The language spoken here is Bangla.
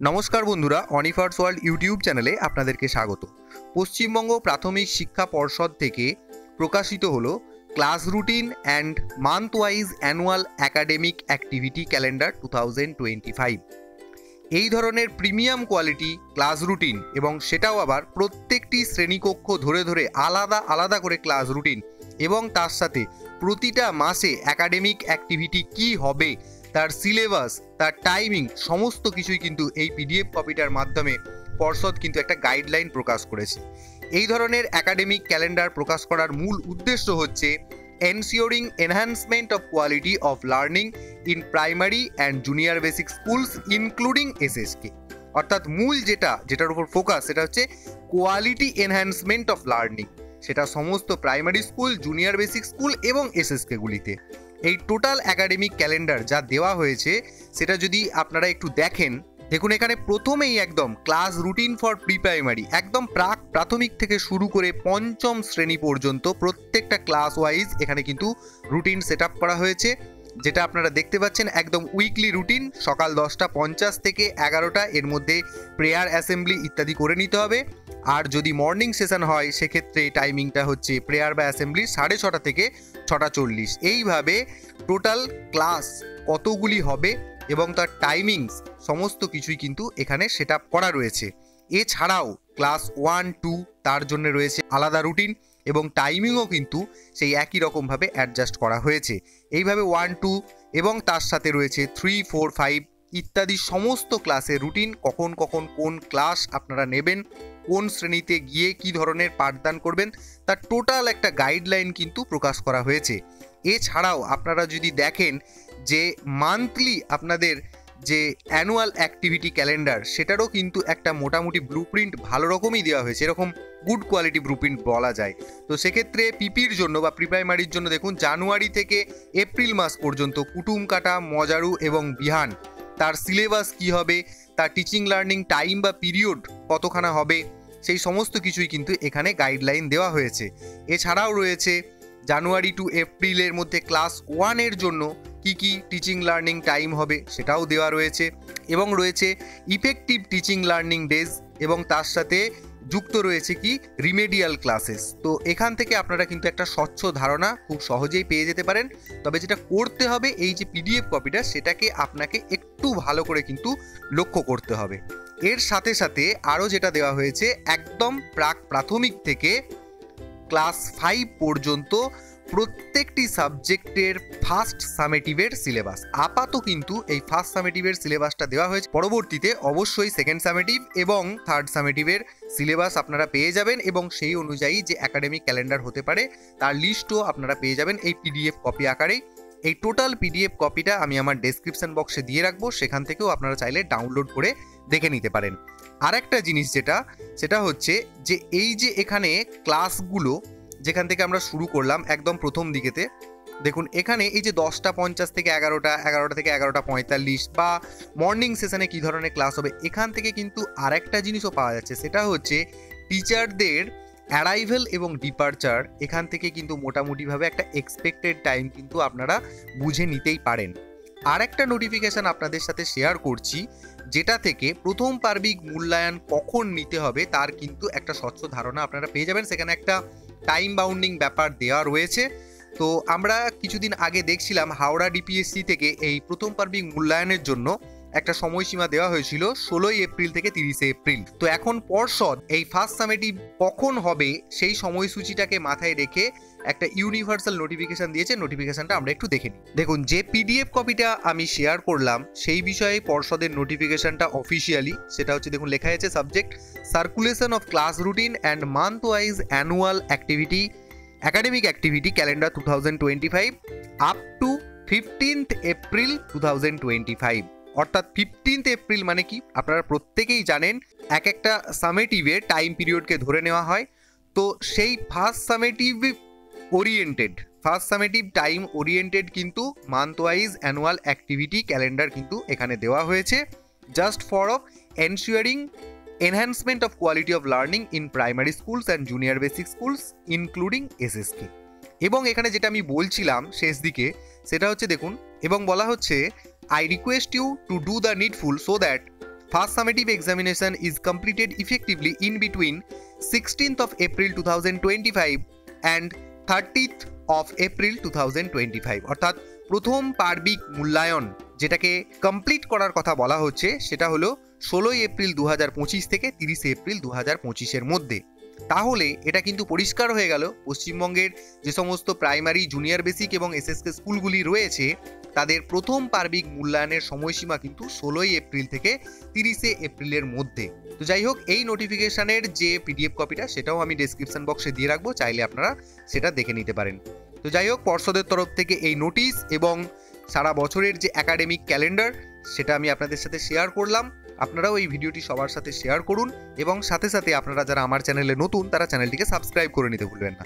নমস্কার বন্ধুরা, অনিফার্স ওয়ার্ল্ড ইউটিউব চ্যানেলে আপনাদেরকে স্বাগত। পশ্চিমবঙ্গ প্রাথমিক শিক্ষা পর্ষদ থেকে প্রকাশিত হলো class routine and month wise annual academic activity calendar 2025। এই ধরনের প্রিমিয়াম কোয়ালিটি ক্লাস রুটিন এবং সেটাও আবার প্রত্যেকটি শ্রেণীকক্ষ ধরে ধরে আলাদা আলাদা করে ক্লাস রুটিন এবং তার সাথে প্রতিটা মাসে একাডেমিক অ্যাক্টিভিটি কি হবে, তার সিলেবাস, তার টাইমিং সমস্ত কিছুই কিন্তু এই পিডিএফ কপিটার মাধ্যমে পর্ষদ কিন্তু একটা গাইডলাইন প্রকাশ করেছে। এই ধরনের একাডেমিক ক্যালেন্ডার প্রকাশ করার মূল উদ্দেশ্য হচ্ছে ensuring enhancement of quality of learning in primary and junior basic schools including SSK. অর্থাৎ মূল যেটার উপর ফোকাস সেটা হচ্ছে কোয়ালিটি এনহ্যান্সমেন্ট অফ লার্নিং, সেটা সমস্ত primary school, junior basic school এবং এসএসকে গুলিতে। এই টোটাল একাডেমিক ক্যালেন্ডার যা দেওয়া হয়েছে সেটা যদি আপনারা একটু দেখুন এখানে প্রথমেই একদম class routine for pre primary, একদম প্রাথমিক থেকে শুরু করে পঞ্চম শ্রেণী পর্যন্ত প্রত্যেকটা ক্লাস ওয়াইজ এখানে কিন্তু রুটিন সেট আপ করা হয়েছে, যেটা আপনারা দেখতে পাচ্ছেন একদম উইকলি রুটিন। সকাল 10:50 থেকে 11টা এর মধ্যে প্রেয়ার অ্যাসেম্বলি ইত্যাদি করে নিতে হবে। আর যদি মর্নিং সেশন হয় সেক্ষেত্রে টাইমিংটা হচ্ছে প্রেয়ার বা অ্যাসেম্বলি 6:30 থেকে 6:40। এইভাবে টোটাল ক্লাস কতগুলি হবে এবং তার টাইমিংস সমস্ত কিছুই কিন্তু এখানে সেট আপ করা রয়েছে। এছাড়াও ক্লাস 1, 2 তার জন্য রয়েছে আলাদা রুটিন এবং টাইমিংও কিন্তু সেই একই রকমভাবে অ্যাডজাস্ট করা হয়েছে। এইভাবে 1, 2 এবং তার সাথে রয়েছে 3, 4, 5 ইত্যাদি সমস্ত ক্লাসের রুটিন, কখন কখন কোন ক্লাস আপনারা নেবেন, কোন শ্রেণীতে গিয়ে কি ধরনের পাঠদান করবেন, তার টোটাল একটা গাইডলাইন কিন্তু প্রকাশ করা হয়েছে। এছাড়াও আপনারা যদি দেখেন যে মান্থলি আপনাদের যে অ্যানুয়াল অ্যাক্টিভিটি ক্যালেন্ডার সেটারও কিন্তু একটা মোটামুটি ব্লুপ্রিন্ট ভালো রকমই দেওয়া হয়েছে, এরকম গুড কোয়ালিটি ব্লুপ্রিন্ট বলা যায়। তো সেক্ষেত্রে পিপির জন্য বা প্রি প্রাইমারির জন্য দেখুন জানুয়ারি থেকে এপ্রিল মাস পর্যন্ত কুটুম কাটা, মজারু এবং বিহান, তার সিলেবাস কি হবে, তার টিচিং লার্নিং টাইম বা পিরিয়ড কতখানা হবে, সেই সমস্ত কিছুই কিন্তু এখানে গাইডলাইন দেওয়া হয়েছে। এছাড়াও রয়েছে জানুয়ারি টু এপ্রিলের মধ্যে ক্লাস 1 এর জন্য কি কি টিচিং লার্নিং টাইম হবে সেটাও দেওয়া রয়েছে এবং রয়েছে ইফেক্টিভ টিচিং লার্নিং ডেজ এবং তার সাথে যুক্ত রয়েছে কি রিমেডিয়াল ক্লাসেস। তো এখান থেকে আপনারা কিন্তু একটা স্বচ্ছ ধারণা খুব সহজেই পেয়ে যেতে পারেন। তবে যেটা করতে হবে, এই যে পিডিএফ কপিটা সেটাকে আপনাকে একটু ভালো করে কিন্তু লক্ষ্য করতে হবে। এর সাথে সাথে আরও যেটা দেওয়া হয়েছে একদম প্রাথমিক থেকে ক্লাস 5 পর্যন্ত প্রত্যেকটি সাবজেক্টের ফার্স্ট সামেটিভের সিলেবাস। আপাতত কিন্তু এই ফার্স্ট সামেটিভের সিলেবাসটা দেওয়া হয়েছে, পরবর্তীতে অবশ্যই সেকেন্ড সামেটিভ এবং থার্ড সামেটিভের সিলেবাস আপনারা পেয়ে যাবেন এবং সেই অনুযায়ী যে একাডেমিক ক্যালেন্ডার হতে পারে তার লিস্টও আপনারা পেয়ে যাবেন এই পিডিএফ কপি আকারেই। এই টোটাল পিডিএফ কপিটা আমি আমার ডেসক্রিপশন বক্সে দিয়ে রাখবো, সেখান থেকেও আপনারা চাইলে ডাউনলোড করে দেখে নিতে পারেন। আর একটা জিনিস সেটা হচ্ছে যে এই যে এখানে ক্লাসগুলো যেখান থেকে আমরা শুরু করলাম একদম প্রথম দিকেতে, দেখুন এখানে এই যে 10:50 থেকে 11টা, 11টা থেকে 11:45 বা মর্নিং সেশনে কী ধরনের ক্লাস হবে, এখান থেকে কিন্তু আরেকটা জিনিসও পাওয়া যাচ্ছে, সেটা হচ্ছে টিচারদের অ্যারাইভেল এবং ডিপারচার। এখান থেকে কিন্তু মোটামুটিভাবে একটা এক্সপেক্টেড টাইম কিন্তু আপনারা বুঝে নিতেই পারেন। আর একটা নোটিফিকেশান আপনাদের সাথে শেয়ার করছি, যেটা থেকে প্রথম পার্বিক মূল্যায়ন কখন নিতে হবে তার কিন্তু একটা স্বচ্ছ ধারণা আপনারা পেয়ে যাবেন। সেখানে একটা টাইম বাউন্ডিং ব্যাপার দেওয়া রয়েছে। তো আমরা কিছুদিন আগে দেখছিলাম হাওড়া ডিপিএসসি থেকে এই প্রথম পার্বিক মূল্যায়নের জন্য একটা সময়সীমা দেওয়া হয়েছিল 16 এপ্রিল থেকে 30 এপ্রিল। তো এখন পর্ষদ এই ফার্স্ট সামেটিভ কখন হবে সেই সময়সূচিটাকে মাথায় রেখে একটা ইউনিভার্সাল নোটিফিকেশন দিয়েছে। নোটিফিকেশনটা আমরা একটু দেখে নিই। দেখুন যে পিডিএফ কপিটা আমি শেয়ার করলাম সেই বিষয়ে পর্ষদের নোটিফিকেশনটা অফিসিয়ালি, সেটা হচ্ছে দেখুন লেখা আছে subject circulation of class routine and month wise annual academic activity calendar 2025 up to 15th April 2025। অর্থাৎ 15th এপ্রিল মানে কি আপনারা প্রত্যেকেই জানেন, একটা সামেটিভের টাইম পিরিয়ডকে ধরে নেওয়া হয়। তো সেই ফার্স্ট সামেটিভ টাইম ওরিয়েন্টেড কিন্তু month wise annual activity calendar কিন্তু এখানে দেওয়া হয়েছে, just for ensuring enhancement of quality of learning in primary schools and junior basic schools including SSK. এবং এখানে যেটা আমি বলছিলাম শেষ দিকে সেটা হচ্ছে দেখুন, এবং বলা হচ্ছে I request you to do the needful so that First summative examination is completed effectively in between 16th of April 2025 and 30th of April 2025 অর্থাৎ প্রথম পার্বিক মূল্যায়ন যেটাকে কমপ্লিট করার কথা বলা হচ্ছে সেটা হলো 16 এপ্রিল 2025 থেকে 30 এপ্রিল 2025 মধ্যে। তাহলে এটা কিন্তু পরিষ্কার হয়ে গেল পশ্চিমবঙ্গের যে সমস্ত প্রাইমারি, জুনিয়র বেসিক এবং এসএসকে স্কুলগুলি রয়েছে তাদের প্রথম পার্বিক মূল্যায়নের সময়সীমা কিন্তু 16 এপ্রিল থেকে 30 এপ্রিলের মধ্যে। তো যাই হোক, এই নোটিফিকেশনের যে পিডিএফ কপিটা সেটাও আমি ডেসক্রিপশন বক্সে দিয়ে রাখবো, চাইলে আপনারা সেটা দেখে নিতে পারেন। তো যাই হোক, পর্ষদের তরফ থেকে এই নোটিশ এবং সারা বছরের যে একাডেমিক ক্যালেন্ডার সেটা আমি আপনাদের সাথে শেয়ার করলাম। আপনারাও এই ভিডিওটি সবার সাথে শেয়ার করুন এবং সাথে সাথে আপনারা যারা আমার চ্যানেলে নতুন তারা চ্যানেলটিকে সাবস্ক্রাইব করে নিতে ভুলবেন না।